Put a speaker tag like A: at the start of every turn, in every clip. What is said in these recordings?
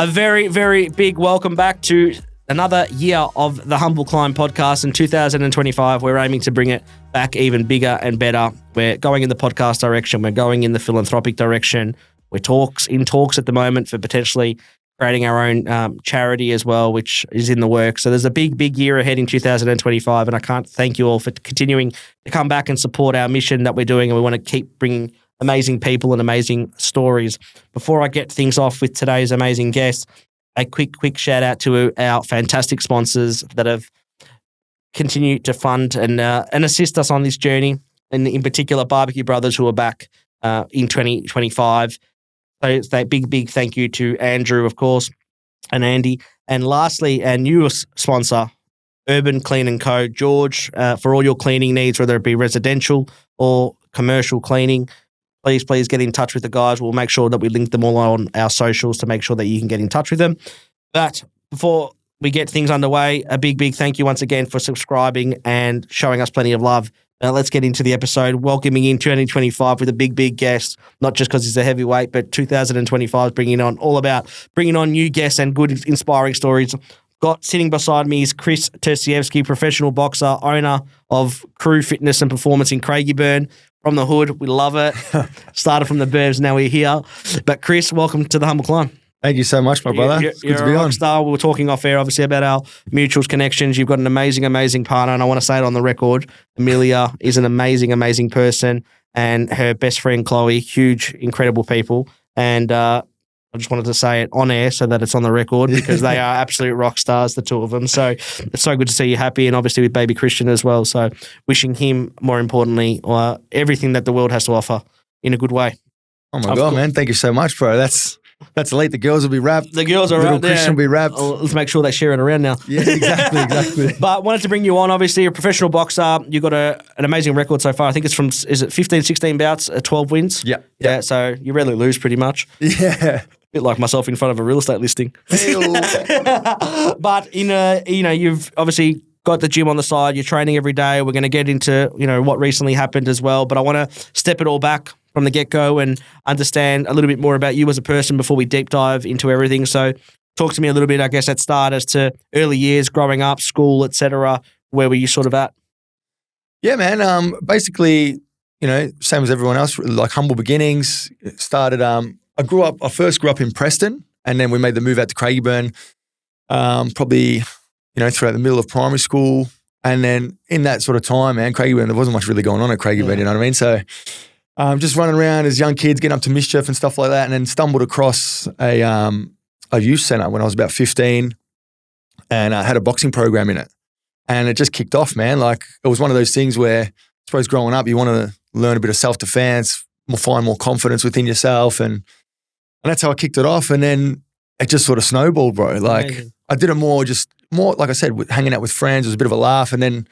A: A very, very big welcome back to another year of the Humble Climb podcast. In 2025, we're aiming to bring it back even bigger and better. We're going in the podcast direction. We're going in the philanthropic direction. We're in talks at the moment for potentially creating our own charity as well, which is in the works. So there's a big, big year ahead in 2025, and I can't thank you all for continuing to come back and support our mission that we're doing, and we want to keep bringing amazing people and amazing stories. Before I get things off with today's amazing guest, a quick shout out to our fantastic sponsors that have continued to fund and assist us on this journey, and in particular, Barbecue Brothers, who are back in 2025. So it's that big thank you to Andrew, of course, and Andy. And lastly, our newest sponsor, Urban Clean & Co. George, for all your cleaning needs, whether it be residential or commercial cleaning, please get in touch with the guys. We'll make sure that we link them all on our socials to make sure that you can get in touch with them. But before we get things underway, a big thank you once again for subscribing and showing us plenty of love. Now let's get into the episode, welcoming in 2025 with a big guest, not just because he's a heavyweight, but 2025 is bringing on new guests and good, inspiring stories. Got sitting beside me is Kris Terzievski, professional boxer, owner of Crew Fitness and Performance in Craigieburn. From the hood, we love it. Started from the burbs, now we're here. But Kris, welcome to the Humble Climb.
B: Thank you so much, my brother. It's good to be on.
A: Star. We were talking off air, obviously, about our mutual connections. You've got an amazing partner, and I want to say it on the record. Amelia is an amazing person, and her best friend, Chloe, huge, incredible people. And I just wanted to say it on air so that it's on the record because they are absolute rock stars, the two of them. So it's so good to see you happy, and obviously with baby Christian as well. So wishing him, more importantly, everything that the world has to offer in a good way.
B: Oh my God, man. Thank you so much, bro. That's elite. The girls will be wrapped.
A: The girls are right there.
B: Christian will be wrapped.
A: Let's make sure they share it around now.
B: Yeah, exactly.
A: But wanted to bring you on, obviously, a professional boxer. You've got an amazing record so far. I think it's is it 15, 16 bouts, 12 wins? Yeah, so you rarely lose pretty much.
B: Yeah.
A: Bit like myself in front of a real estate listing. But you've obviously got the gym on the side. You're training every day. We're going to get into what recently happened as well. But I want to step it all back from the get-go and understand a little bit more about you as a person before we deep dive into everything. So talk to me a little bit, I guess, at start as to early years, growing up, school, etc. Where were you sort of at?
B: Yeah, man. Basically, same as everyone else, like humble beginnings. Started. I first grew up in Preston, and then we made the move out to Craigieburn, probably, throughout the middle of primary school. And then in that sort of time, man, Craigieburn, there wasn't much really going on at Craigieburn, you know what I mean? So just running around as young kids, getting up to mischief and stuff like that, and then stumbled across a youth centre when I was about 15, and I had a boxing program in it. And it just kicked off, man. Like, it was one of those things where, I suppose growing up, you want to learn a bit of self-defense, find more confidence within yourself, and that's how I kicked it off. And then it just sort of snowballed, bro. Like, amazing. I did it more, like I said, hanging out with friends. It was a bit of a laugh, and then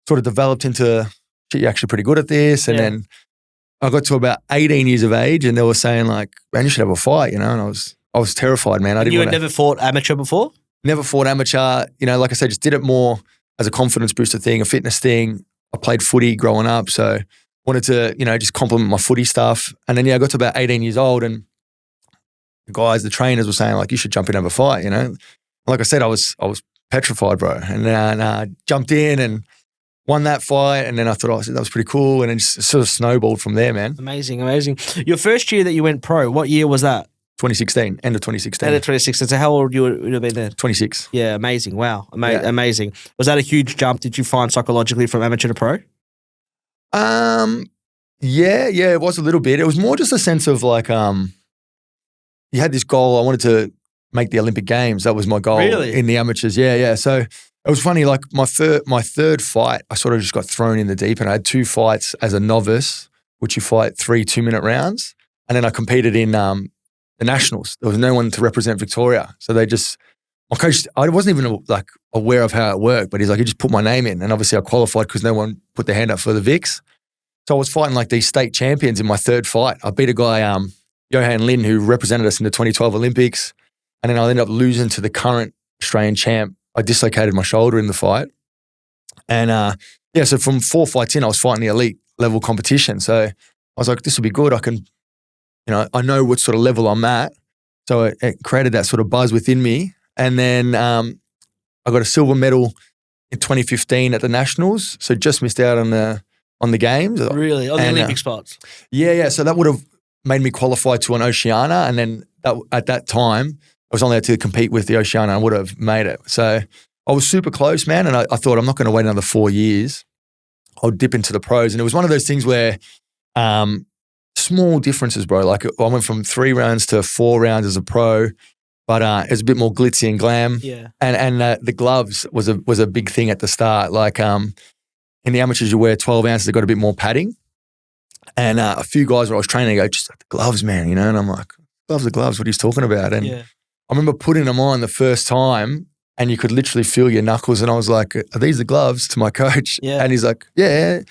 B: sort of developed into, shit, you're actually pretty good at this. And then I got to about 18 years of age, and they were saying like, man, you should have a fight, and I was terrified, man.
A: You had never fought amateur before?
B: Never fought amateur. Like I said, just did it more as a confidence booster thing, a fitness thing. I played footy growing up, so wanted to, just complement my footy stuff. And then, I got to about 18 years old, and the trainers were saying like, you should jump in and have a fight, Like I said, I was petrified, bro. And then I jumped in and won that fight. And then I thought, that was pretty cool. And it just sort of snowballed from there, man.
A: Amazing. Your first year that you went pro, what year was that?
B: 2016, end of 2016.
A: End of 2016. So how old would you have been then?
B: 26.
A: Yeah, amazing. Wow. Amazing. Was that a huge jump, did you find, psychologically, from amateur to pro?
B: Yeah, it was a little bit. It was more just a sense of like, you had this goal. I wanted to make the Olympic Games. That was my goal.
A: Really?
B: In the amateurs. Yeah. So it was funny. Like my third fight, I sort of just got thrown in the deep, and I had 2 fights as a novice, which you fight 3 2-minute rounds. And then I competed in the nationals. There was no one to represent Victoria. So my coach, I wasn't even like aware of how it worked, but he's like, you just put my name in. And obviously I qualified because no one put their hand up for the Vics. So I was fighting like these state champions in my third fight. I beat a guy, Johan Lin, who represented us in the 2012 Olympics. And then I ended up losing to the current Australian champ. I dislocated my shoulder in the fight. And so from 4 fights in, I was fighting the elite level competition. So I was like, this will be good. I can, I know what sort of level I'm at. So it created that sort of buzz within me. And then I got a silver medal in 2015 at the Nationals. So just missed out on the games.
A: Really? On the Olympic spots?
B: Yeah. So that would have made me qualify to an Oceania. And then at that time, I was only able to compete with the Oceania. I would have made it. So I was super close, man. And I thought, I'm not going to wait another 4 years. I'll dip into the pros. And it was one of those things where small differences, bro. Like I went from 3 rounds to 4 rounds as a pro, but it was a bit more glitzy and glam.
A: Yeah.
B: And the gloves was a big thing at the start. Like in the amateurs, you wear 12 ounces. They got a bit more padding. And a few guys where I was training go, just like the gloves, man, you know? And I'm like, gloves are gloves. What he's talking about? And I remember putting them on the first time, and you could literally feel your knuckles. And I was like, are these the gloves, to my coach?
A: Yeah.
B: And he's like, yeah.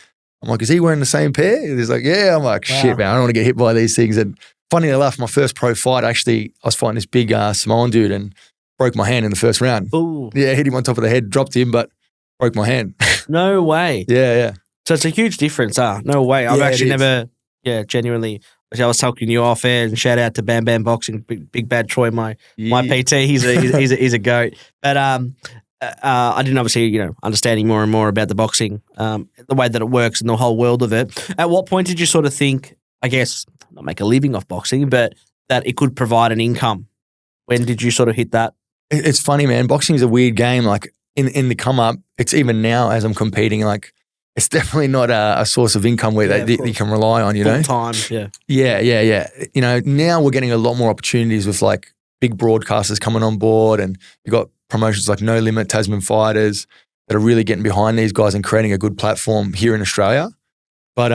B: I'm like, is he wearing the same pair? And he's like, yeah. I'm like, shit, man, I don't want to get hit by these things. And funny enough, my first pro fight, actually, I was fighting this big Samoan dude and broke my hand in the first round.
A: Ooh.
B: Yeah, hit him on top of the head, dropped him, but broke my hand.
A: No way.
B: Yeah.
A: So it's a huge difference, No way. I've actually never, genuinely. I was talking you off air, and shout out to Bam Bam Boxing, big bad Troy, my PT. He's a goat. But I didn't obviously, understanding more and more about the boxing, the way that it works and the whole world of it. At what point did you sort of think, I guess, not make a living off boxing, but that it could provide an income? When did you sort of hit that?
B: It's funny, man. Boxing is a weird game. Like in the come up, it's even now as I'm competing, like it's definitely not a source of income where that you can rely on,
A: Full time,
B: Yeah. Now we're getting a lot more opportunities with like big broadcasters coming on board, and you've got promotions like No Limit, Tasman Fighters that are really getting behind these guys and creating a good platform here in Australia. But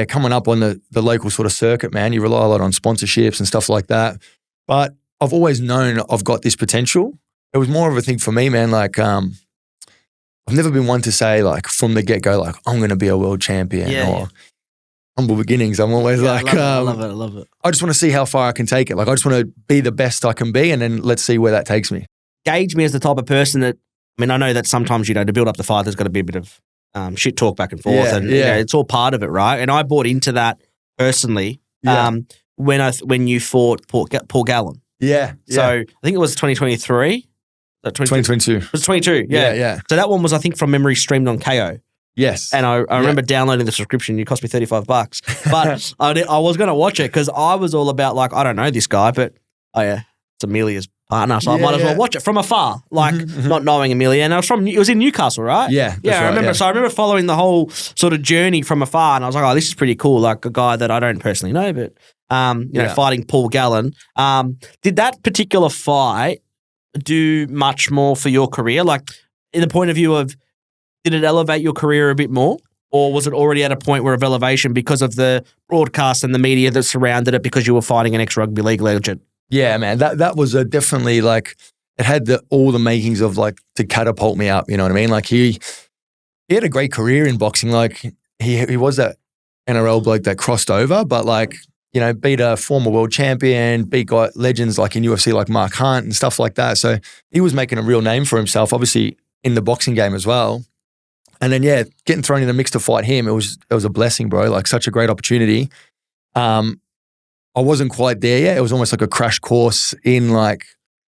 B: coming up on the local sort of circuit, man, you rely a lot on sponsorships and stuff like that. But I've always known I've got this potential. It was more of a thing for me, man. Like I've never been one to say like from the get-go, like I'm going to be a world champion or humble beginnings. I'm always I love it. I just want to see how far I can take it. Like I just want to be the best I can be, and then let's see where that takes me.
A: Gauge me as the type of person that, I mean, I know that sometimes, to build up the fight, there's got to be a bit of shit talk back and forth, it's all part of it, right? And I bought into that personally when you fought Paul Gallen.
B: Yeah.
A: So I think it was 2023.
B: 2022.
A: It was 22,
B: yeah.
A: So that one was, I think, from memory, streamed on KO.
B: Yes.
A: And I remember downloading the subscription. It cost me $35. But I was going to watch it because I was all about, like, I don't know this guy, but it's Amelia's partner, so I might as well watch it from afar, like not knowing Amelia. And it was in Newcastle, right?
B: Yeah.
A: I remember. Yeah. So I remember following the whole sort of journey from afar, and I was like, oh, this is pretty cool. Like a guy that I don't personally know, but fighting Paul Gallen. Did that particular fight do much more for your career? Like, in the point of view of, did it elevate your career a bit more? Or was it already at a point where of elevation because of the broadcast and the media that surrounded it because you were fighting an ex-rugby league legend?
B: Yeah, man, that was definitely like, it had all the makings of like to catapult me up, you know what I mean? Like he had a great career in boxing. Like he was that NRL bloke that crossed over, but like, beat a former world champion, beat legends like in UFC like Mark Hunt and stuff like that. So he was making a real name for himself, obviously in the boxing game as well. And then, getting thrown in the mix to fight him, it was a blessing, bro. Like such a great opportunity. I wasn't quite there yet. It was almost like a crash course in like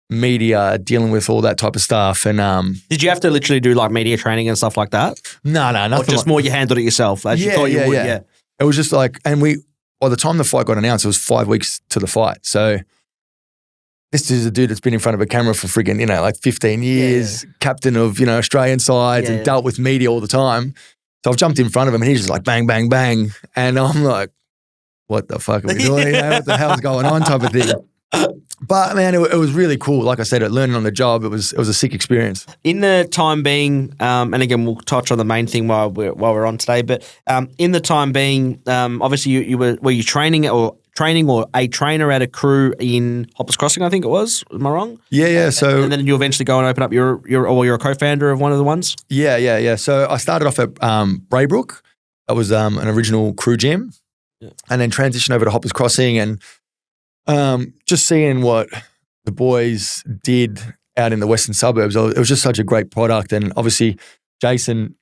B: media, dealing with all that type of stuff. And
A: did you have to literally do like media training and stuff like that?
B: No, nothing.
A: Or just more you handled it yourself as you thought you would? Yeah.
B: It was just like, and by the time the fight got announced, it was 5 weeks to the fight. So this is a dude that's been in front of a camera for friggin', like 15 years, captain of, Australian sides and dealt with media all the time. So I've jumped in front of him and he's just like, bang, bang, bang. And I'm like, what the fuck are we doing? What the hell's going on type of thing. But man, it was really cool. Like I said, learning on the job, it was a sick experience. In
A: the time being, and again, we'll touch on the main thing while we're on today, but in the time being, obviously you were you training or a trainer at a crew in Hoppers Crossing, I think it was. Am I wrong?
B: Yeah. So
A: and then you eventually go and open up you're a co-founder of one of the ones?
B: Yeah. So I started off at Braybrook. That was an original crew gym. Yeah. And then transitioned over to Hoppers Crossing and just seeing what the boys did out in the western suburbs. It was just such a great product. And obviously Jason,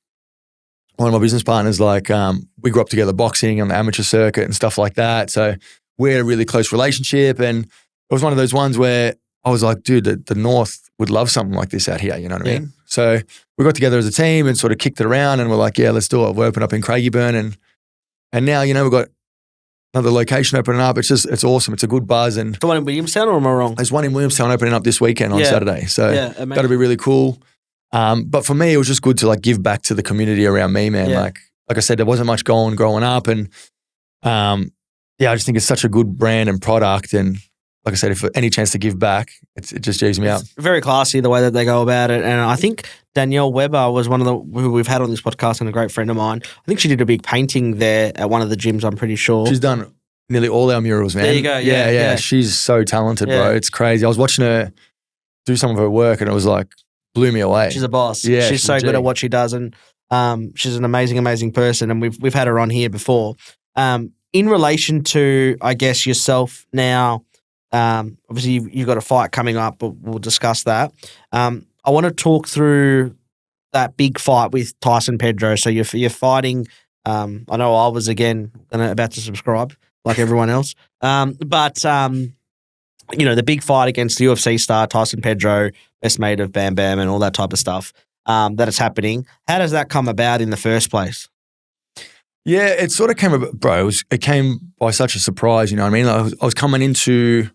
B: one of my business partners, like we grew up together boxing on the amateur circuit and stuff like that. So we had a really close relationship and it was one of those ones where I was like, dude, the North would love something like this out here. You know what I mean? So we got together as a team and sort of kicked it around, and we're like, yeah, let's do it. We opened up in Craigieburn, and now, you know, we've got another location opening up. It's awesome. It's a good buzz. And
A: The one in Williamstown, or am I wrong?
B: there's one in Williamstown opening up this weekend on Saturday. So that'll be really cool. But for me, it was just good to like give back to the community around me, man. Like I said, there wasn't much growing up, and I just think it's such a good brand and product. And like I said, if any chance to give back, it just G's me up.
A: Very classy the way that they go about it. And I think Danielle Weber was one of who we've had on this podcast, and a great friend of mine. I think she did a big painting there at one of the gyms, I'm pretty sure.
B: She's done nearly all our murals, man.
A: There you go.
B: Yeah. She's so talented, bro. It's crazy. I was watching her do some of her work, and it was like, blew me away.
A: She's a boss.
B: Yeah,
A: she's so good at what she does, and she's an amazing person. And we've had her on here before. In relation to, I guess, yourself now, obviously you've got a fight coming up, but we'll discuss that. I want to talk through that big fight with Tyson Pedro. So you're fighting. I know I was again about to subscribe like everyone else, but you know, the big fight against the UFC star Tyson Pedro, best mate of Bam Bam, and all that type of stuff that is happening. How does that come about in the first place?
B: Yeah, it sort of came about, bro. It came by such a surprise, you know what I mean? I was coming into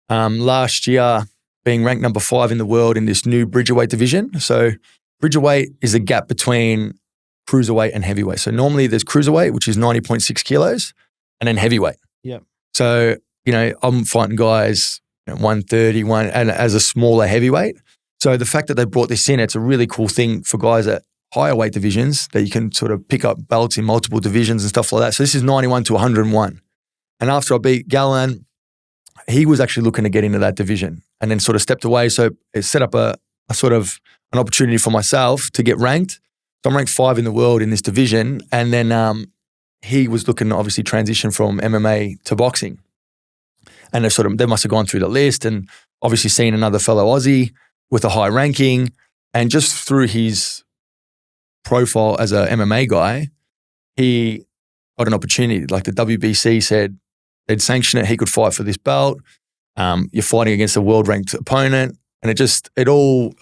B: last year being ranked number 5 in the world in this new bridgerweight division. So bridgerweight is the gap between cruiserweight and heavyweight. So normally there's cruiserweight, which is 90.6 kilos, and then heavyweight.
A: Yeah.
B: So, you know, I'm fighting guys 130, and as a smaller heavyweight. So the fact that they brought this in, it's a really cool thing for guys at higher weight divisions, that you can sort of pick up belts in multiple divisions and stuff like that. So this is 91 to 101. And after I beat Gallen, he was actually looking to get into that division and then sort of stepped away. So it set up a sort of an opportunity for myself to get ranked. So I'm ranked 5 in the world in this division. And then he was looking to obviously transition from MMA to boxing. And they must have gone through the list and obviously seen another fellow Aussie with a high ranking. And just through his profile as a MMA guy, he got an opportunity. Like the WBC said they'd sanction it. He could fight for this belt. You're fighting against a world-ranked opponent. And it was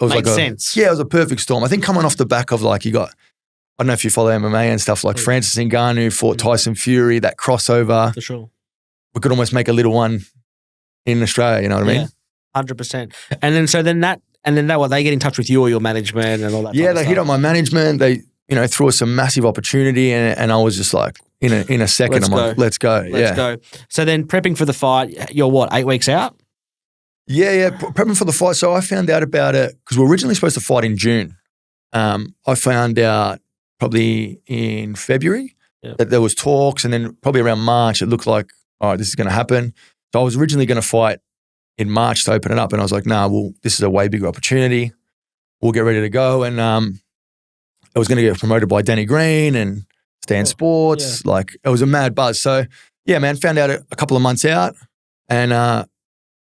A: Makes
B: like
A: sense.
B: Yeah, it was a perfect storm. I think coming off the back of like, you got, I don't know if you follow MMA and stuff, like Francis Ngannou fought Tyson Fury, that crossover.
A: For sure.
B: We could almost make a little one in Australia, you know what I mean?
A: 100%. And then they get in touch with you or your management and all that.
B: Yeah, they hit up my management. They, threw us some massive opportunity, and I was just like, in a second, let's go.
A: Let's go. So then prepping for the fight, you're what, 8 weeks out?
B: Yeah. Prepping for the fight. So I found out about it because we were originally supposed to fight in June. I found out probably in February that there was talks, and then probably around March, it looked like, all right, this is going to happen. So I was originally going to fight in March to open it up, and I was like, well, this is a way bigger opportunity. We'll get ready to go. And I was going to get promoted by Danny Green and Stan Sports. Yeah. Like, it was a mad buzz. So, yeah, man, found out a couple of months out, and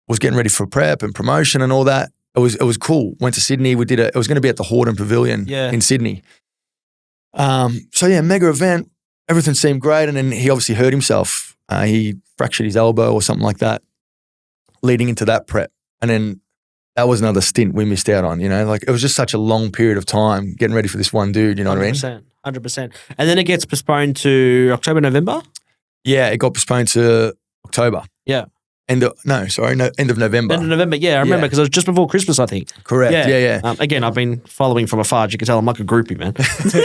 B: was getting ready for prep and promotion and all that. It was cool. Went to Sydney. It was going to be at the Hordern Pavilion in Sydney. So, yeah, mega event. Everything seemed great. And then he obviously hurt himself. He fractured his elbow or something like that leading into that prep. And then that was another stint we missed out on, Like, it was just such a long period of time getting ready for this one dude, you know what I mean?
A: 100%. And then it gets postponed to October, November?
B: Yeah, it got postponed to October.
A: Yeah.
B: End of November.
A: End of November, yeah, I remember because it was just before Christmas, I think.
B: Correct, yeah.
A: Again, I've been following from afar. As you can tell, I'm like a groupie, man.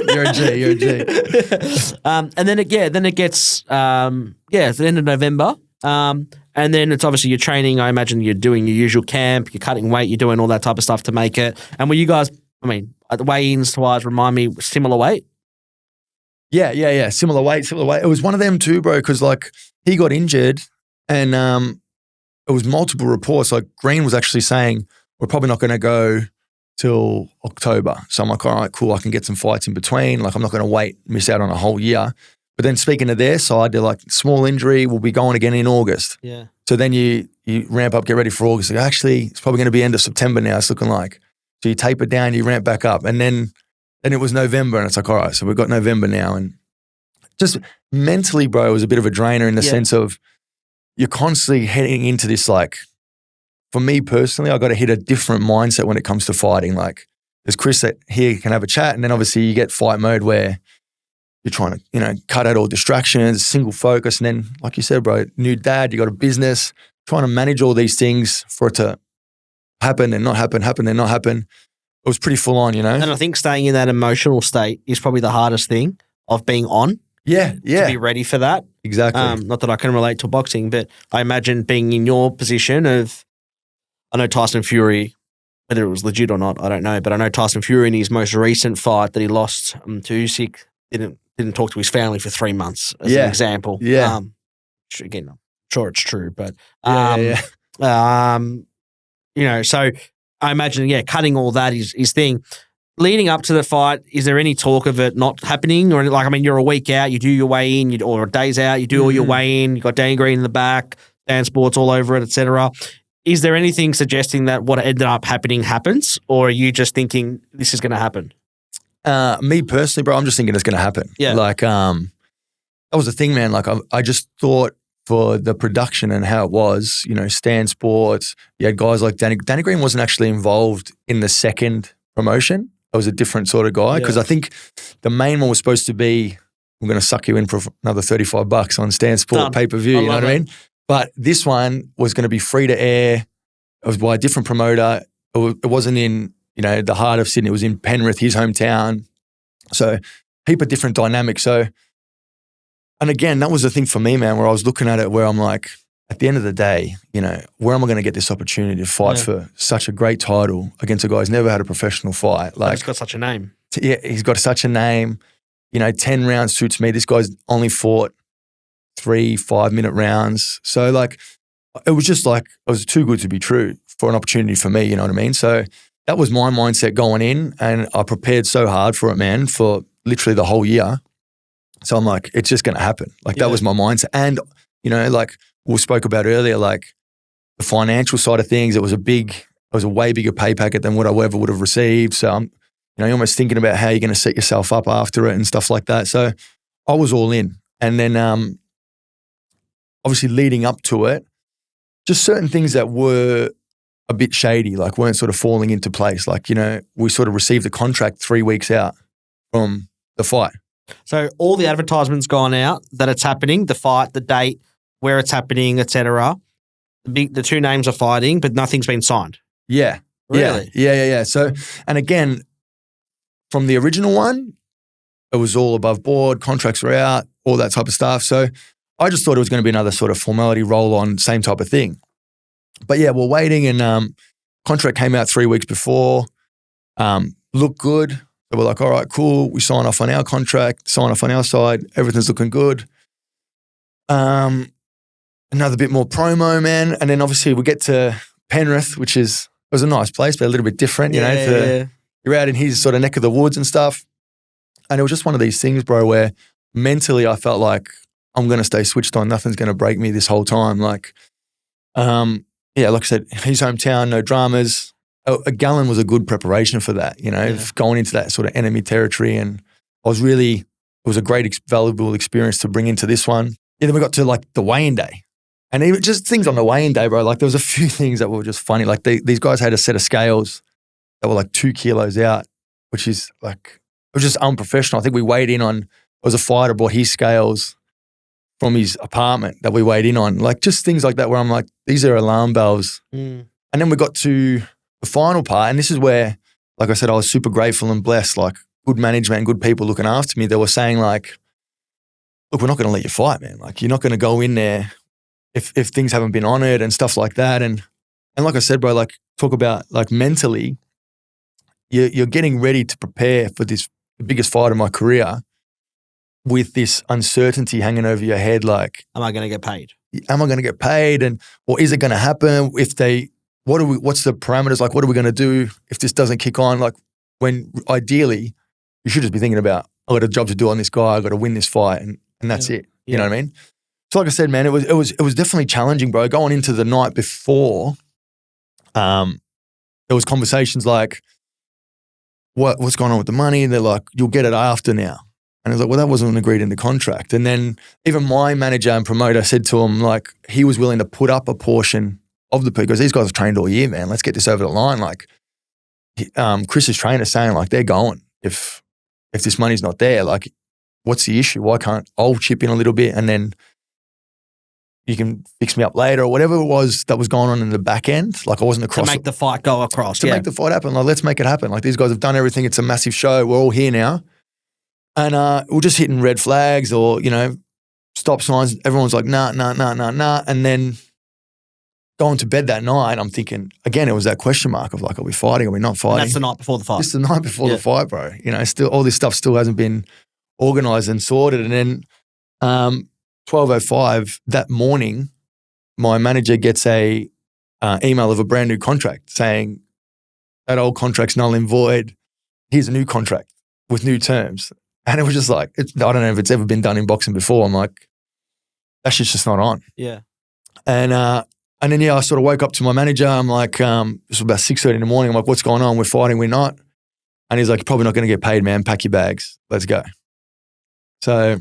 B: You're a G.
A: And then it gets, it's the end of November. And then it's obviously you're training. I imagine you're doing your usual camp, you're cutting weight, you're doing all that type of stuff to make it. And were you guys, at the weigh-ins wise, remind me, similar weight?
B: Yeah. Similar weight. It was one of them too, bro, because like he got injured and it was multiple reports. Like Green was actually saying, we're probably not going to go till October. So I'm like, all right, cool. I can get some fights in between. Like I'm not going to miss out on a whole year. But then speaking of their side, they're like, small injury, we'll be going again in August.
A: Yeah.
B: So then you ramp up, get ready for August. Like, actually, it's probably going to be end of September now, it's looking like. So you taper down, you ramp back up. And then it was November, and it's like, all right, so we've got November now. And just mentally, bro, it was a bit of a drainer in the sense of you're constantly heading into this like for me personally, I got to hit a different mindset when it comes to fighting. Like there's Kris that here can have a chat, and then obviously you get fight mode where you're trying to, cut out all distractions, single focus. And then, like you said, bro, new dad, you got a business, trying to manage all these things for it to happen and not happen, happen and not happen. It was pretty full on,
A: And I think staying in that emotional state is probably the hardest thing of being on.
B: Yeah.
A: To be ready for that.
B: Exactly.
A: Not that I can relate to boxing, but I imagine being in your position of, I know Tyson Fury, whether it was legit or not, I don't know, but I know Tyson Fury in his most recent fight that he lost to Usyk didn't talk to his family for 3 months, as an example.
B: Yeah.
A: Again, I'm sure it's true, but so I imagine, cutting all that is his thing. Leading up to the fight, is there any talk of it not happening? Or you're a week out, you do your weigh in, or a day's out, you do all your weigh in, you got Danny Green in the back, Dan Sports all over it, etc. Is there anything suggesting that what ended up happening happens, or are you just thinking this is going to happen?
B: Me personally, bro, I'm just thinking it's going to happen.
A: Yeah.
B: That was the thing, man. I just thought for the production and how it was, Stan Sports, you had guys like Danny. Danny Green wasn't actually involved in the second promotion. I was a different sort of guy because I think the main one was supposed to be, I'm going to suck you in for another $35 on Stan Sport pay-per-view, you know what I mean? But this one was going to be free to air. It was by a different promoter. It wasn't in, the heart of Sydney. It was in Penrith, his hometown. So heap of different dynamics. So, and again, that was the thing for me, man, where I was looking at it where I'm like, at the end of the day, where am I going to get this opportunity to fight for such a great title against a guy who's never had a professional fight?
A: He's got such a name.
B: Yeah, he's got such a name. 10 rounds suits me. This guy's only fought 3 5-minute rounds. So it was just it was too good to be true for an opportunity for me, you know what I mean? So that was my mindset going in, and I prepared so hard for it, man, for literally the whole year. So I'm like, it's just going to happen. That was my mindset. And, we spoke about earlier, the financial side of things, it was a way bigger pay packet than what I ever would have received. So I'm, you're almost thinking about how you're going to set yourself up after it and stuff like that. So I was all in. And then obviously leading up to it, just certain things that were a bit shady, weren't sort of falling into place. We sort of received the contract 3 weeks out from the fight.
A: So all the advertisements gone out that it's happening, the fight, the date, where it's happening, etc. The two names are fighting, but nothing's been signed.
B: Yeah.
A: Really?
B: Yeah. So, and again, from the original one, it was all above board, contracts were out, all that type of stuff. So I just thought it was going to be another sort of formality roll on, same type of thing. But yeah, we're waiting, and contract came out 3 weeks before, looked good. So we're like, all right, cool. We sign off on our contract, sign off on our side. Everything's looking good. Another bit more promo, man. And then obviously we get to Penrith, which was a nice place, but a little bit different, You're out in his sort of neck of the woods and stuff. And it was just one of these things, bro, where mentally I felt like I'm going to stay switched on. Nothing's going to break me this whole time. Like I said, his hometown, no dramas. A Gallen was a good preparation for that, going into that sort of enemy territory. And it was a great, valuable experience to bring into this one. Yeah, then we got to the weigh-in day. And even just things on the weigh-in day, bro, there was a few things that were just funny. These guys had a set of scales that were 2 kilos out, which is it was just unprofessional. I think we weighed in on, it was a fighter brought his scales from his apartment that we weighed in on. Just things like that where I'm like, these are alarm bells. And then we got to the final part, and this is where, like I said, I was super grateful and blessed, good management, good people looking after me. They were saying look, we're not going to let you fight, man. You're not going to go in there if things haven't been honored and stuff like that. And like I said, bro, talk about mentally, you're getting ready to prepare for the biggest fight of my career with this uncertainty hanging over your head.
A: Am I going to get paid?
B: Am I going to get paid? Or is it going to happen? What's the parameters? What are we going to do if this doesn't kick on? When ideally you should just be thinking about, I got a job to do on this guy. I got to win this fight, and that's it. You know what I mean? So like I said, man, it was definitely challenging, bro. Going into the night before, there was conversations what's going on with the money? And they're like, you'll get it after now. And I was like, well, that wasn't agreed in the contract. And then even my manager and promoter said to him, he was willing to put up a portion of the people. He goes, these guys have trained all year, man. Let's get this over the line. Like, Chris's trainer saying, like, they're going. If this money's not there, like, what's the issue? Why can't I'll chip in a little bit and then you can fix me up later or whatever it was that was going on in the back end. Like, I wasn't across.
A: To make the fight go across.
B: To make the fight happen. Like, let's make it happen. Like, these guys have done everything. It's a massive show. We're all here now. And we're just hitting red flags or, you know, stop signs. Everyone's like, nah. And then going to bed that night, I'm thinking, again, it was that question mark of like, are we fighting? Are we not fighting?
A: And that's the night before the fight.
B: It's the night before the fight, bro. You know, still all this stuff still hasn't been organised and sorted. And then 12:05 that morning, my manager gets a email of a brand new contract saying that old contract's null and void. Here's a new contract with new terms. And it was just like, I don't know if it's ever been done in boxing before. I'm like, that shit's just not on.
A: Yeah.
B: And then, I sort of woke up to my manager. I'm like, this was about 6:30 in the morning. I'm like, what's going on? We're fighting, we're not. And he's like, you're probably not going to get paid, man. Pack your bags. Let's go. So,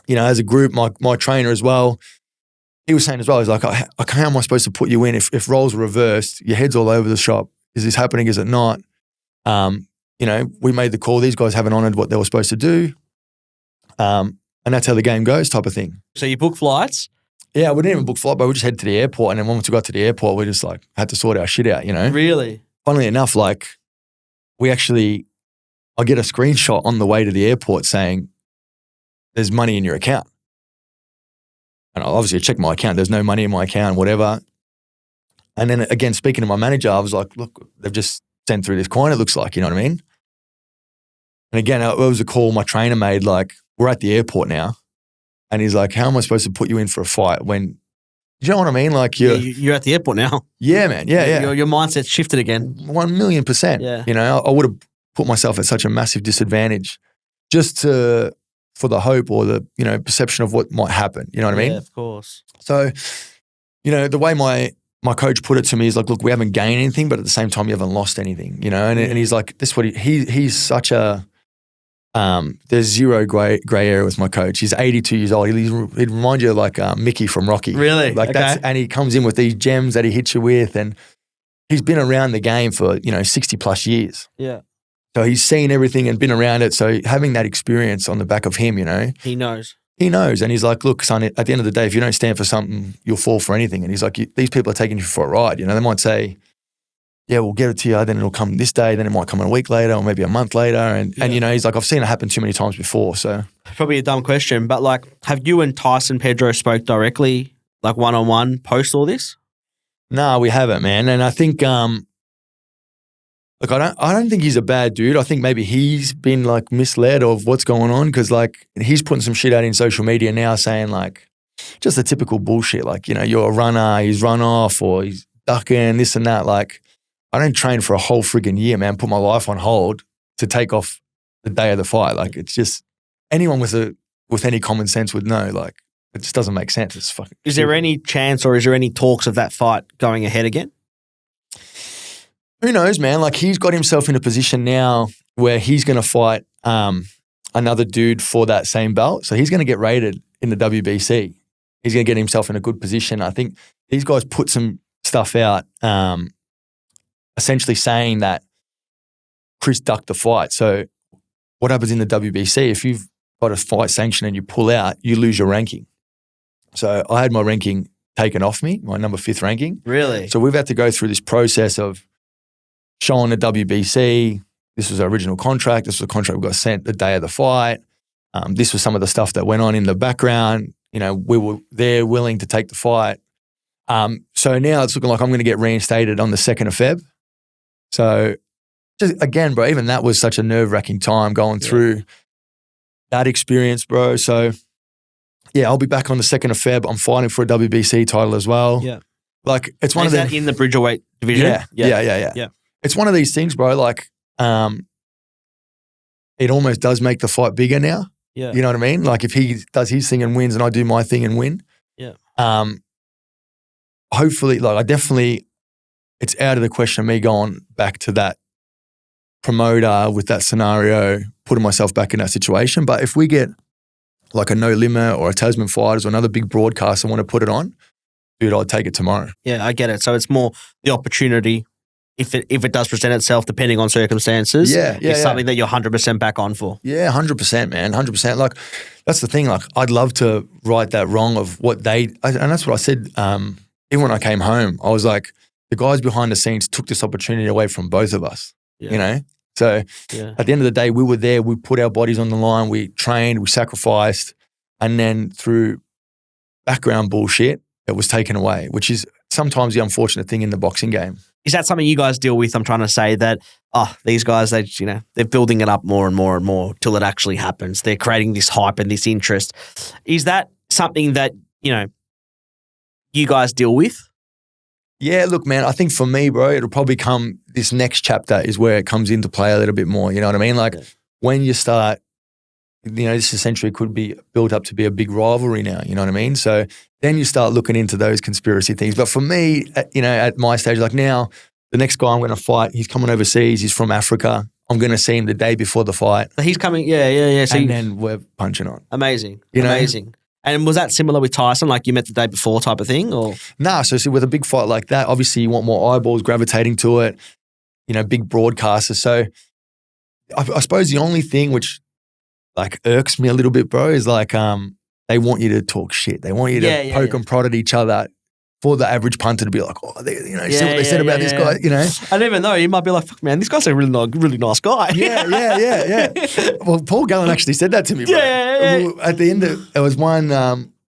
B: you know, as a group, my trainer as well, he was saying as well, he's like, how am I supposed to put you in if roles are reversed? Your head's all over the shop. Is this happening? Is it not? You know, we made the call. These guys haven't honoured what they were supposed to do. And that's how the game goes type of thing.
A: So you book flights?
B: Yeah, we didn't even book flight, but we just headed to the airport. And then once we got to the airport, we just like had to sort our shit out, you know?
A: Really?
B: Funnily enough, like I get a screenshot on the way to the airport saying there's money in your account. And obviously I checked my account. There's no money in my account, whatever. And then again, speaking to my manager, I was like, look, they've just sent through this coin, it looks like, you know what I mean? And again, it was a call my trainer made, like, we're at the airport now. And he's like, how am I supposed to put you in for a fight when, you know what I mean? Like
A: you're at the airport now.
B: Yeah, man. Yeah.
A: Your mindset's shifted again.
B: 1,000,000%.
A: Yeah.
B: You know, I would have put myself at such a massive disadvantage just for the hope or the, you know, perception of what might happen. You know what I mean?
A: Yeah, of course.
B: So, you know, the way my coach put it to me is like, look, we haven't gained anything, but at the same time, you haven't lost anything, you know? And he's like, this is what he's such a, there's zero gray area with my coach. He's 82 years old. He'd remind you of like Mickey from Rocky.
A: Really?
B: Like
A: okay.
B: And he comes in with these gems that he hits you with, and he's been around the game for, you know, 60 plus years.
A: Yeah.
B: So he's seen everything and been around it. So having that experience on the back of him, you know.
A: He knows.
B: He knows. And he's like, look, son, at the end of the day, if you don't stand for something, you'll fall for anything. And he's like, these people are taking you for a ride. You know, they might say, yeah, we'll get it to you, then it'll come this day, then it might come a week later or maybe a month later. And you know, he's like, I've seen it happen too many times before. So
A: probably a dumb question, but like, have you and Tyson Pedro spoke directly, like one-on-one post all this?
B: No, we haven't, man. And I think, look, I don't think he's a bad dude. I think maybe he's been like misled of what's going on, because like he's putting some shit out in social media now saying like just the typical bullshit, like, you know, you're a runner, he's run off or he's ducking, this and that. Like, I don't train for a whole friggin' year, man, put my life on hold to take off the day of the fight. Like, it's just, anyone with any common sense would know, like, it just doesn't make sense. It's fucking
A: Is there any chance or is there any talks of that fight going ahead again?
B: Who knows, man? Like, he's got himself in a position now where he's going to fight another dude for that same belt. So he's going to get rated in the WBC. He's going to get himself in a good position. I think these guys put some stuff out essentially saying that Kris ducked the fight. So what happens in the WBC, if you've got a fight sanction and you pull out, you lose your ranking. So I had my ranking taken off me, my number 5th ranking.
A: Really?
B: So we've had to go through this process of showing the WBC. This was our original contract. This was a contract we got sent the day of the fight. This was some of the stuff that went on in the background. You know, we were there willing to take the fight. So now it's looking like I'm going to get reinstated on the 2nd of Feb. So just, again, bro, even that was such a nerve-wracking time going through that experience, bro. So yeah, I'll be back on the 2nd of Feb. I'm fighting for a WBC title as well.
A: Yeah.
B: Like, it's one
A: of
B: them.
A: Is that in the Bridgerweight division?
B: Yeah. It's one of these things, bro. Like, it almost does make the fight bigger now.
A: Yeah.
B: You know what I mean? Like, if he does his thing and wins and I do my thing and win.
A: Yeah.
B: Hopefully, like, it's out of the question of me going back to that promoter with that scenario, putting myself back in that situation. But if we get like a No Limit or a Tasman Fighters or another big broadcast and want to put it on, dude, I'd take it tomorrow.
A: Yeah, I get it. So it's more the opportunity, if it does present itself, depending on circumstances, is something that you're 100% back on for.
B: Yeah, 100%, man, 100%. Like, that's the thing. Like, I'd love to right that wrong of what and that's what I said. Even when I came home, I was like, the guys behind the scenes took this opportunity away from both of us. You know. So at the end of the day, we were there. We put our bodies on the line. We trained. We sacrificed, and then through background bullshit, it was taken away, which is sometimes the unfortunate thing in the boxing game.
A: Is that something you guys deal with? I'm trying to say that, these guys, they're building it up more and more and more till it actually happens. They're creating this hype and this interest. Is that something that, you guys deal with?
B: Yeah, look, man, I think for me, bro, it'll probably come, this next chapter is where it comes into play a little bit more. You know what I mean? Like when you start, this essentially could be built up to be a big rivalry now. You know what I mean? So then you start looking into those conspiracy things. But for me, at my stage, like now, the next guy I'm going to fight, he's coming overseas. He's from Africa. I'm going to see him the day before the fight.
A: So he's coming, yeah. So
B: then we're punching on.
A: Amazing. Amazing. And was that similar with Tyson, like you met the day before type of thing? Or
B: Nah, so see, with a big fight like that, obviously you want more eyeballs gravitating to it, big broadcasters. So I suppose the only thing which like irks me a little bit, bro, is like they want you to talk shit. They want you to poke and prod at each other for the average punter to be like, see what they said about this guy,
A: And even though you might be like, fuck man, this guy's a really nice guy.
B: Yeah. Well, Paul Gallen actually said that to me, bro. Yeah. At the end it was one,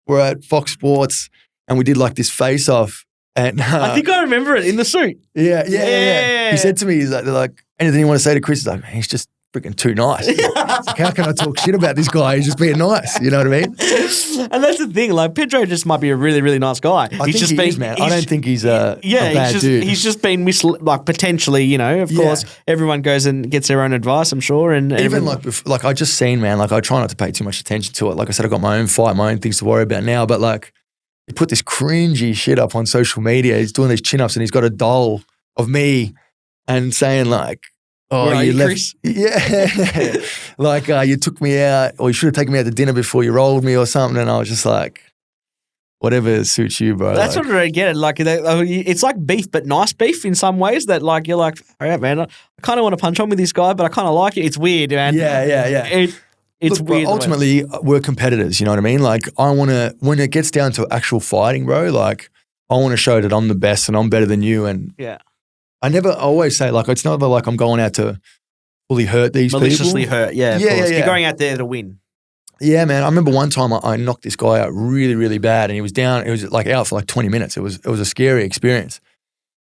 B: we're at Fox Sports and we did like this face-off. And
A: I think I remember it in the suit.
B: Yeah. He said to me, they're like, anything you want to say to Kris? He's like, man, he's just freaking too nice. Like, how can I talk shit about this guy? He's just being nice. You know what I mean?
A: And that's the thing. Like Pedro just might be a really, really nice guy.
B: I don't think he's a bad dude.
A: He's just been potentially. Of course, everyone goes and gets their own advice. I'm sure, and
B: even like I just seen, man. Like I try not to pay too much attention to it. Like I said, I got my own fight, my own things to worry about now. But like, he put this cringy shit up on social media. He's doing these chin-ups and he's got a doll of me and saying like, oh, you left,
A: Kris?
B: Yeah. Like you took me out, or you should have taken me out to dinner before you rolled me or something. And I was just like, whatever suits you, bro.
A: That's what I get. Like it's like beef, but nice beef in some ways. That like you're like, all right, man, I kind of want to punch on with this guy, but I kind of like it. It's weird, man.
B: Yeah.
A: It's weird.
B: Ultimately, we're competitors. You know what I mean? Like I want to, when it gets down to actual fighting, bro. Like I want to show that I'm the best and I'm better than you. And I always say, like, it's not like I'm going out to fully hurt these
A: maliciously
B: people.
A: Hurt, yeah, of course. You're going out there to win.
B: Yeah, man. I remember one time I knocked this guy out really, really bad, and he was down. He was like out for like 20 minutes. It was a scary experience.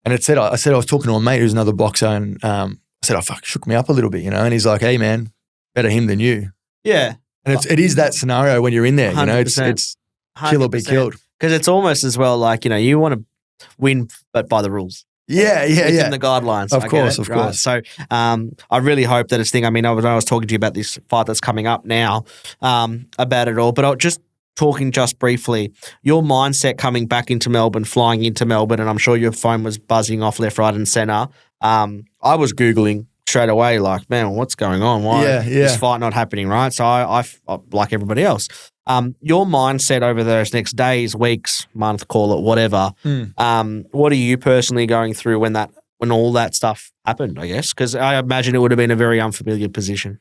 B: And I said I was talking to a mate who's another boxer, and I said, shook me up a little bit, And he's like, hey, man, better him than you.
A: Yeah.
B: And it is that scenario when you're in there,
A: 100%.
B: It's kill or be killed.
A: Because it's almost as well like, you want to win, but by the ruls.
B: Yeah.
A: Within the guidelines.
B: Of course.
A: So I really hope that it's thing. I mean, I was talking to you about this fight that's coming up now about it all, but just talking just briefly, your mindset coming back into Melbourne, flying into Melbourne, and I'm sure your phone was buzzing off left, right and centre. I was Googling straight away like, man, what's going on? Why is this fight not happening, right? So I like everybody else. Your mindset over those next days, weeks, month, call it whatever. What are you personally going through when all that stuff happened? I guess because I imagine it would have been a very unfamiliar position.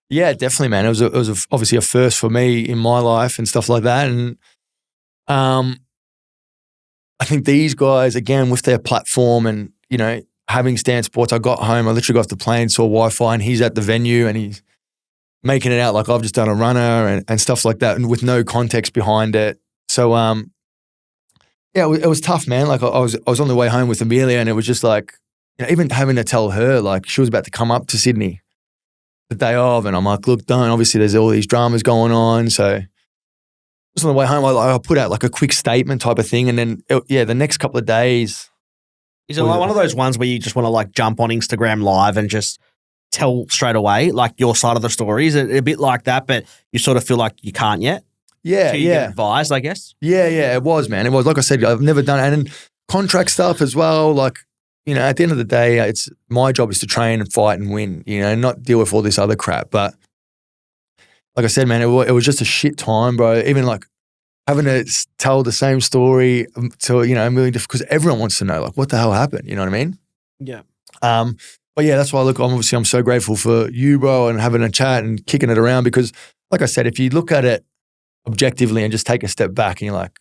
B: Yeah, definitely, man. It was obviously a first for me in my life and stuff like that. And I think these guys again with their platform and having Stan Sports. I got home. I literally got off the plane, saw Wi-Fi, and he's at the venue and he's making it out like I've just done a runner and stuff like that, and with no context behind it. So, it was tough, man. Like I was on the way home with Amelia, and it was just like, even having to tell her, like she was about to come up to Sydney the day of, and I'm like, look, don't. Obviously, there's all these dramas going on. So, just on the way home, I put out like a quick statement type of thing, and then the next couple of days.
A: Is it like one of those ones where you just want to like jump on Instagram Live and just tell straight away like your side of the story? Is it a bit like that, but you sort of feel like you can't yet?
B: Yeah,
A: you get advised, I guess.
B: Yeah, it was, man. It was, like I said, I've never done it. And then contract stuff as well. Like, at the end of the day, it's my job is to train and fight and win, not deal with all this other crap. But like I said, man, it was just a shit time, bro. Even like having to tell the same story to, a million different, because everyone wants to know, like, what the hell happened? You know what I mean?
A: Yeah.
B: But yeah, that's why I'm so grateful for you, bro, and having a chat and kicking it around, because like I said, if you look at it objectively and just take a step back and you're like,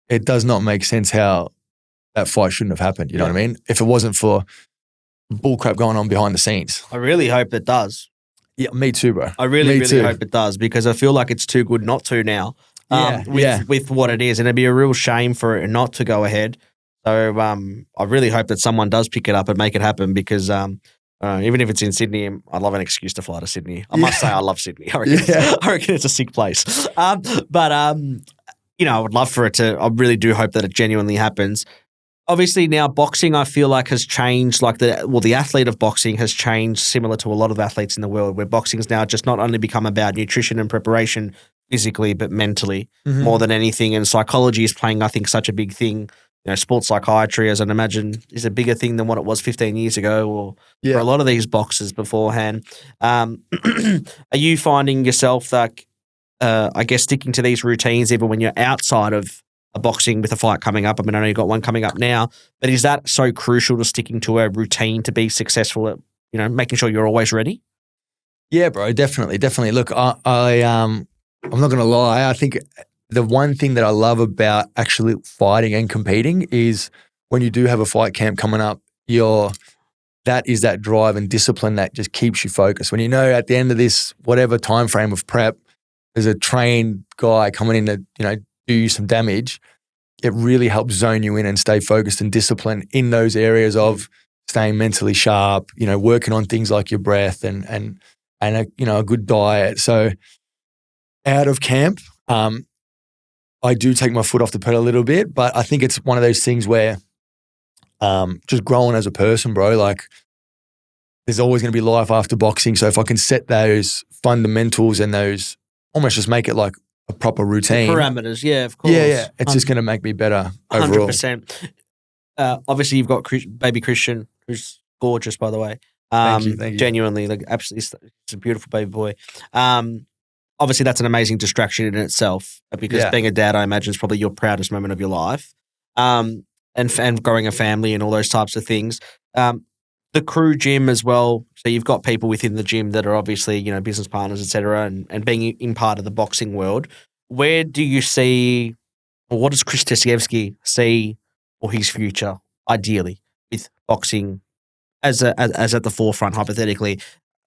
B: it does not make sense how that fight shouldn't have happened. You know what I mean? If it wasn't for bullcrap going on behind the scenes.
A: I really hope it does.
B: Yeah, me too, bro.
A: I really hope it does, because I feel like it's too good not to now. With what it is, and it'd be a real shame for it not to go ahead. So I really hope that someone does pick it up and make it happen, because even if it's in Sydney, I'd love an excuse to fly to Sydney. I must say I love Sydney. I reckon it's a sick place. I would love for it to. I really do hope that it genuinely happens. Obviously, now boxing, I feel like, has changed. Like the athlete of boxing has changed, similar to a lot of athletes in the world, where boxing's now just not only become about nutrition and preparation physically, but mentally more than anything. And psychology is playing, I think, such a big thing. Sports psychiatry, as I'd imagine, is a bigger thing than what it was 15 years ago, or for a lot of these boxers beforehand. Are you finding yourself like, I guess, sticking to these routines even when you're outside of a boxing with a fight coming up? I mean, I know you've got one coming up now, but is that so crucial to sticking to a routine to be successful at, making sure you're always ready?
B: Yeah, bro, definitely. Look, I'm not going to lie. I think the one thing that I love about actually fighting and competing is when you do have a fight camp coming up, that is that drive and discipline that just keeps you focused. When at the end of this, whatever time frame of prep, there's a trained guy coming in to, do you some damage, it really helps zone you in and stay focused and disciplined in those areas of staying mentally sharp, working on things like your breath and a good diet. So out of camp, I do take my foot off the pedal a little bit, but I think it's one of those things where just growing as a person, bro, like there's always going to be life after boxing. So if I can set those fundamentals and those, almost just make it like a proper routine.
A: Parameters, yeah, of course.
B: Yeah. It's just going to make me better overall.
A: 100%. Obviously, you've got baby Christian, who's gorgeous, by the way.
B: Thank you.
A: Genuinely, like, absolutely, it's a beautiful baby boy. Obviously, that's an amazing distraction in itself, because being a dad, I imagine, is probably your proudest moment of your life. And growing a family and all those types of things. The crew gym as well. So you've got people within the gym that are obviously, business partners, et cetera, and being in part of the boxing world. Where do you see, or what does Kris Terzievski see for his future, ideally, with boxing as at the forefront, hypothetically?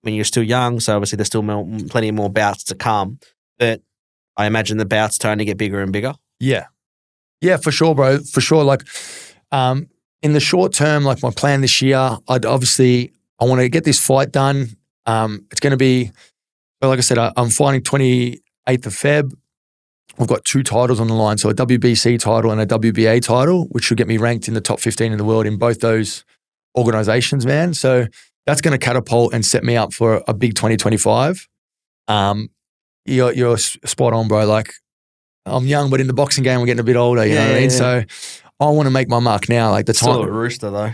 A: I mean, you're still young, so obviously there's still plenty more bouts to come. But I imagine the bouts to only get bigger and bigger.
B: Yeah, for sure, bro. For sure. Like, in the short term, like my plan this year, I want to get this fight done. It's going to be, like I said, I'm fighting 28th of Feb. I've got 2 titles on the line, so a WBC title and a WBA title, which should get me ranked in the top 15 in the world in both those organizations, man. So that's going to catapult and set me up for a big 2025. You're spot on, bro. Like, I'm young, but in the boxing game, we're getting a bit older, you know what I mean? So I want to make my mark now. Like the time.
A: Still a rooster, though.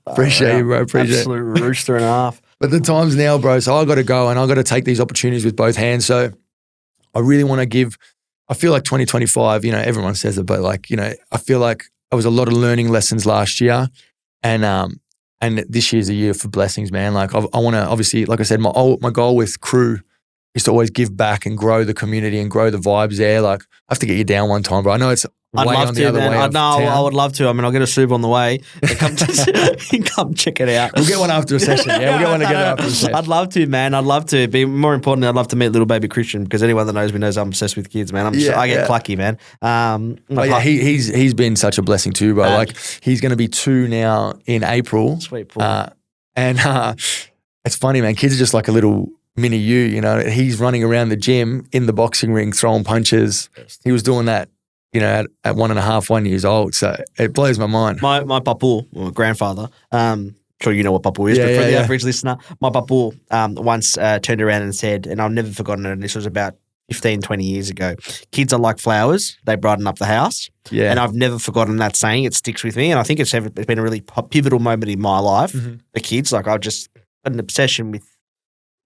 B: Appreciate you, bro. Appreciate it.
A: Absolute rooster and a half.
B: But the time's now, bro. So I got to go and I got to take these opportunities with both hands. So I really want to I feel like 2025, everyone says it, but like, I feel like there was a lot of learning lessons last year. And this year's a year for blessings, man. Like I want to, obviously, like I said, my goal with crew is to always give back and grow the community and grow the vibes there. Like I have to get you down one time, bro. I know it's
A: I'd love to, man. I would love to. I mean, I'll get a soup on the way. Come check it out.
B: We'll get one after a session. Yeah, we'll get one together after a session.
A: I'd love to, man. I'd love to. Be more importantly, I'd love to meet little baby Christian, because anyone that knows me knows I'm obsessed with kids, man. I get clucky, man.
B: He's been such a blessing too, bro. Like he's going to be 2 now in April.
A: Sweet, Paul.
B: It's funny, man. Kids are just like a little mini you. He's running around the gym in the boxing ring, throwing punches. He was doing that. At 1.5, 1 years old. So it blows my mind.
A: My papu, my grandfather, sure you know what papu is, but for the average listener, my papu once turned around and said, and I've never forgotten it, and this was about 15, 20 years ago, kids are like flowers, they brighten up the house. Yeah. And I've never forgotten that saying. It sticks with me, and I think it's been a really pivotal moment in my life for kids. Like I've just got an obsession with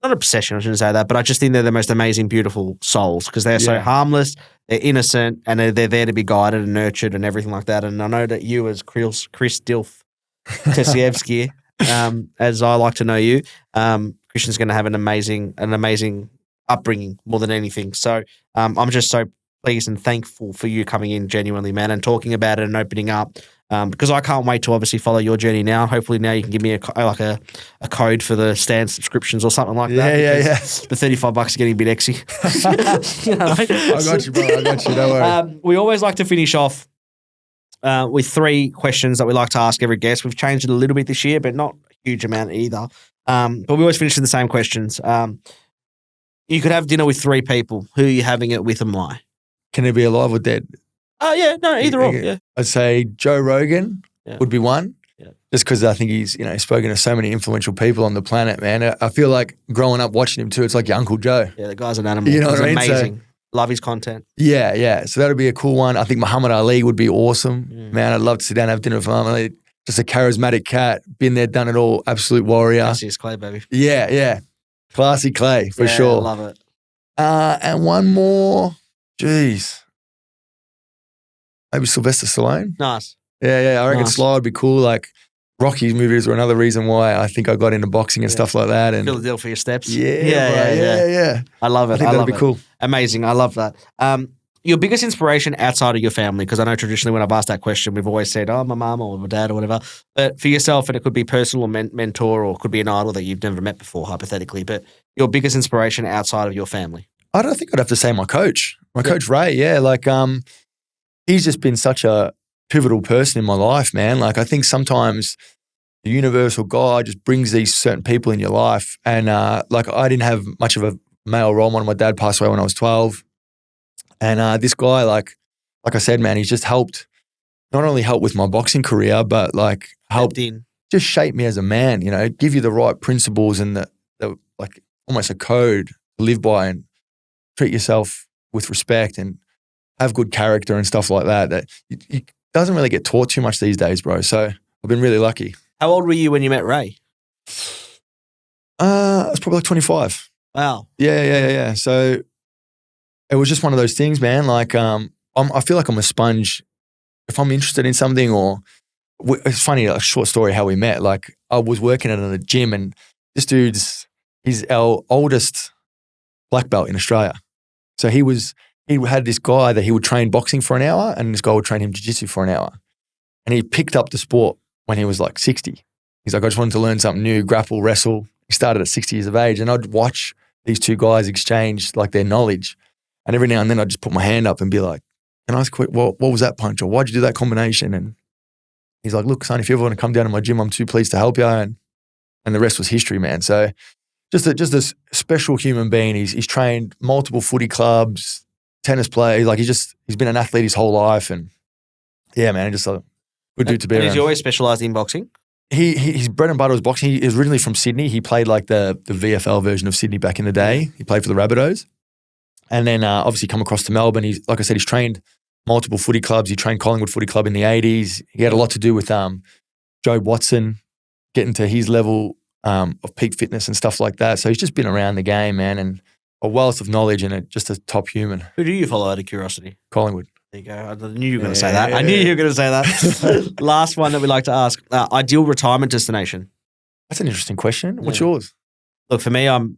A: not obsession, I shouldn't say that, but I just think they're the most amazing, beautiful souls because they're so harmless, they're innocent, and they're there to be guided and nurtured and everything like that. And I know that you, as Kris Dilf Terzievski, as I like to know you, Christian's going to have an amazing upbringing more than anything. So I'm just so pleased and thankful for you coming in genuinely, man, and talking about it and opening up. Because I can't wait to obviously follow your journey now. Hopefully now you can give me a code for the stand subscriptions or something like that.
B: Yeah.
A: The $35 is getting a bit exy.
B: I got you, bro. I got you. Don't worry.
A: We always like to finish off with 3 questions that we like to ask every guest. We've changed it a little bit this year, but not a huge amount either. But we always finish with the same questions. You could have dinner with 3 people. Who are you having it with and why?
B: Can it be alive or dead?
A: Oh, yeah. No, either or. Yeah.
B: I'd say Joe Rogan would be one.
A: Yeah.
B: Just because I think he's, spoken to so many influential people on the planet, man. I feel like growing up watching him too, it's like your Uncle Joe.
A: Yeah, the guy's an animal.
B: You know what I mean?
A: Amazing. Love his content.
B: Yeah. So that would be a cool one. I think Muhammad Ali would be awesome. Man, I'd love to sit down and have dinner with Muhammad Ali. Just a charismatic cat. Been there, done it all. Absolute warrior.
A: Cassius Clay, baby.
B: Yeah. Classy Clay, for sure.
A: I love it.
B: And one more. Jeez. Maybe Sylvester Stallone.
A: Nice.
B: Yeah. I reckon Sly would be cool. Like Rocky's movies were another reason why I think I got into boxing and stuff like that. And
A: Philadelphia Steps.
B: Yeah.
A: I love it.
B: I think that'd be cool.
A: Amazing. I love that. Your biggest inspiration outside of your family, because I know traditionally when I've asked that question, we've always said, my mum or my dad or whatever. But for yourself, and it could be personal or mentor or it could be an idol that you've never met before, hypothetically. But your biggest inspiration outside of your family?
B: I don't think I'd have to say my coach. Coach Ray, he's just been such a pivotal person in my life, man. Like I think sometimes the universe or God just brings these certain people in your life. And I didn't have much of a male role model. My dad passed away when I was 12. And this guy, like I said, man, he's just helped, not only help with my boxing career, but helped just shape me as a man, give you the right principles and the almost a code to live by and treat yourself with respect and have good character and stuff like that. That it doesn't really get taught too much these days, bro. So I've been really lucky.
A: How old were you when you met Ray?
B: I was probably like 25.
A: Wow.
B: Yeah. So it was just one of those things, man. I feel like I'm a sponge. If I'm interested in something it's funny, a short story how we met. Like I was working at a gym and this he's our oldest black belt in Australia. So he had this guy that he would train boxing for an hour and this guy would train him jiu-jitsu for an hour. And he picked up the sport when he was like 60. He's like, I just wanted to learn something new, grapple, wrestle. He started at 60 years of age and I'd watch these 2 guys exchange their knowledge. And every now and then I'd just put my hand up and be like, can I ask quick, what was that punch? Or why'd you do that combination? And he's like, look, son, if you ever want to come down to my gym, I'm too pleased to help you. And the rest was history, man. So just a special human being. He's trained multiple footy clubs, tennis players. Like he's been an athlete his whole life. And yeah, man, just a good dude to be around.
A: Has he always specialised in boxing?
B: His bread and butter was boxing. He is originally from Sydney. He played like the VFL version of Sydney back in the day. He played for the Rabbitohs. And then obviously come across to Melbourne. Like I said, he's trained multiple footy clubs. He trained Collingwood Footy Club in the 80s. He had a lot to do with Joe Watson getting to his level of peak fitness and stuff like that. So he's just been around the game, man, and a wealth of knowledge and just a top human.
A: Who do you follow out of curiosity?
B: Collingwood.
A: There you go. I knew you were going to say that. I knew you were going to say that. Last one that we like to ask. Ideal retirement destination?
B: That's an interesting question. What's yours?
A: Look, for me, I'm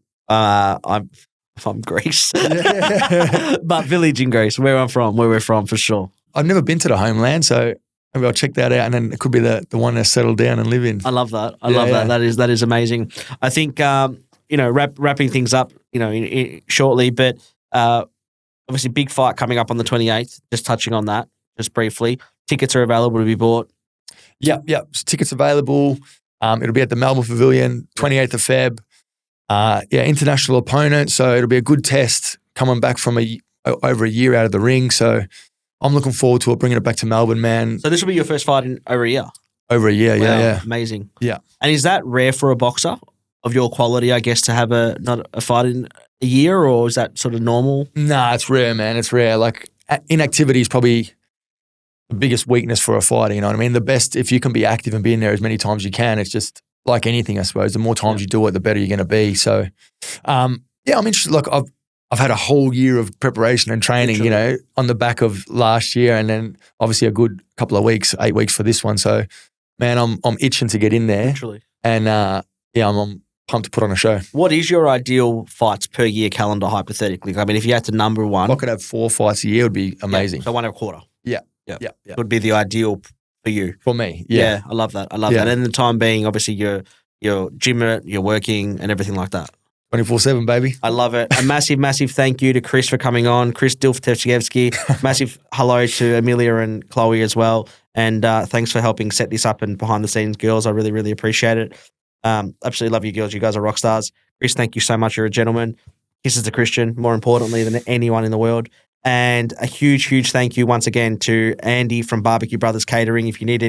A: Greece. But village in Greece, where we're from for sure.
B: I've never been to the homeland, so maybe I'll check that out and then it could be the one to settle down and live in.
A: I love that. I love that. That is amazing. I think, wrapping things up, shortly, but obviously big fight coming up on the 28th, just touching on that just briefly. Tickets are available to be bought.
B: Yep. Tickets available. It'll be at the Melbourne Pavilion, 28th of Feb. International opponent, so it'll be a good test coming back from over a year out of the ring. So I'm looking forward to it, bringing it back to Melbourne, man.
A: So this will be your first fight in over a year?
B: Over a year, yeah.
A: Amazing.
B: Yeah. And
A: is that rare for a boxer of your quality, I guess, to have not a fight in a year, or is that sort of normal?
B: Nah, it's rare, man. It's rare. Like inactivity is probably the biggest weakness for a fighter, you know what I mean? The best, if you can be active and be in there as many times as you can, it's just like anything, I suppose, the more times you do it, the better you're going to be. So, I'm interested. Like I've had a whole year of preparation and training,
A: Literally.
B: on the back of last year, and then obviously a good couple of weeks, 8 weeks for this one. So, man, I'm itching to get in there.
A: Literally.
B: And I'm pumped to put on a show.
A: What is your ideal fights per year calendar, hypothetically? I mean, if you had to number one.
B: If I could have 4 fights a year, it would be amazing.
A: So 1 a quarter.
B: Yeah.
A: Would be the ideal for you.
B: For me,
A: Yeah, I love that. that. And the time being, obviously, you're gym it, you're working and everything like that.
B: 24/7, baby.
A: I love it. A massive, massive thank you to Kris for coming on. Kris Tvtki. Massive hello to Amelia and Chloe as well. And thanks for helping set this up and behind the scenes, girls. I really, really appreciate it. Absolutely love you girls. You guys are rock stars. Kris, thank you so much. You're a gentleman. Kris is a Christian, more importantly than anyone in the world. And a huge, huge thank you once again to Andy from Barbecue Brothers Catering. If you need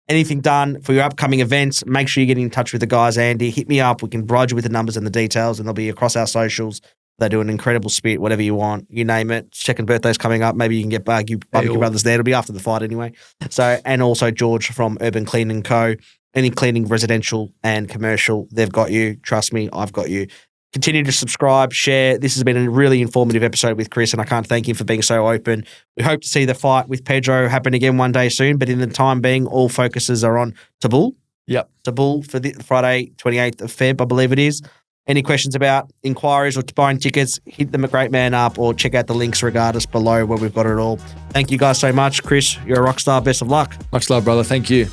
A: anything done for your upcoming events, make sure you get in touch with the guys, Andy. Hit me up. We can provide you with the numbers and the details, and they'll be across our socials. They do an incredible spit, whatever you want. You name it. Second birthday's coming up. Maybe you can get Barbecue Brothers there. It'll be after the fight anyway. So, and also George from Urban Clean & Co. Any cleaning, residential and commercial, they've got you. Trust me, I've got you. Continue to subscribe, share. This has been a really informative episode with Kris, and I can't thank him for being so open. We hope to see the fight with Pedro happen again one day soon, but in the time being, all focuses are on Tabul.
B: Yep.
A: Tabul for the Friday, 28th of Feb, I believe it is. Any questions about inquiries or buying tickets, hit the Great Man up or check out the links regardless below where we've got it all. Thank you guys so much. Kris, you're a rock star. Best of luck.
B: Much love, brother. Thank you.